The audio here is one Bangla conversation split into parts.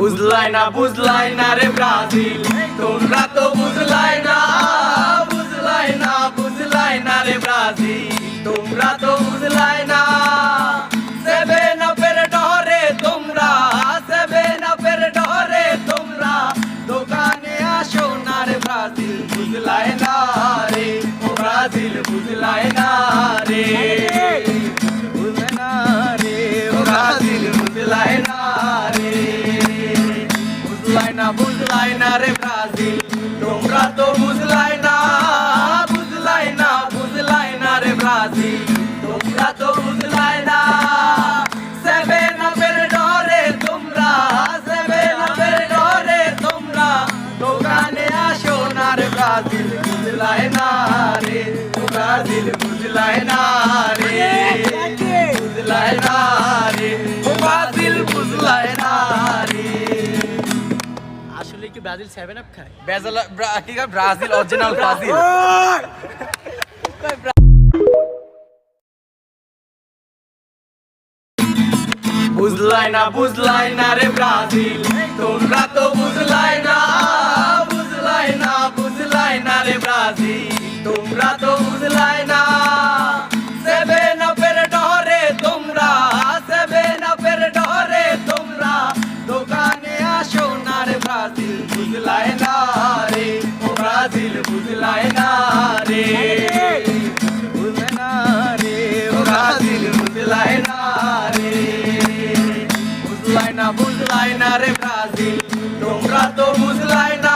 বুঝলাই না রে ব্রাজিল, তোমরা তো বুঝলাই না রে ব্রাজিল, তোমরা তো বুঝলাই না। সেভেন আপের ডরে তোমরা, সেভেন আপের ডরে তোমরা দোকানে আসো না রে ব্রাজিল, বুঝলাই না রে ও ব্রাজিল, বুঝলাই না রে, বুঝলাই না রে ও ব্রাজিল, বুঝলাই না রে, বুঝলাই না রে ব্রাজিল, তোমরা তো বুঝলাই না রে ব্রাজিল, তোমরা তো বুঝলাই না। সেভেন আপের ডরে তোমরা, সেভেন আপের ডরে তোমরা দোকানে আসো না রে ব্রাজিল, বুঝলাই না রে ও ব্রাজিল, বুঝলাই না রে, বুঝলাই না রে ও ব্রাজিল, বুঝলাই না রে। আসলে কি ব্রাজিল 7 আপ খায়? Brazil original Brazil. বুঝলাই না রে ব্রাজিল, তোমরা তো বুঝলাই না রে ব্রাজিল, তোমরা তো বুঝলাই না। সেভেন আপের ডরে তোমরা, সেভেন আপের ডরে তোমরা দোকানে আসো না রে ব্রাজিল, বুঝলাই না রে ও ব্রাজিল, বুঝলাই না রে, বুঝলাই না রে ও ব্রাজিল, বুঝলাই না রে, বুঝলাই না রে ব্রাজিল, তোমরা তো বুঝলাই না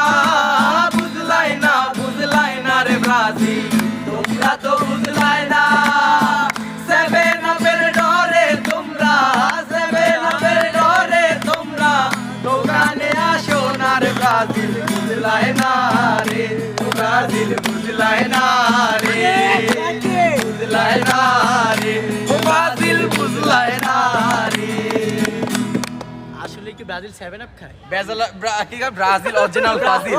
রে ব্রাজিল, তোমরা তো বুঝলাই না। সেভেন আপের ডরে তোমরা, সেভেন আপের ডরে তোমরা দোকানে আসো না রে ব্রাজিল, বুঝলাই না রে ও ব্রাজিল, বুঝলাই না রে, বুঝলাই না রে ও ব্রাজিল, বুঝলাই না রে। আসলে কি ব্রাজিল 7 আপ খায়? Brazil original Brazil.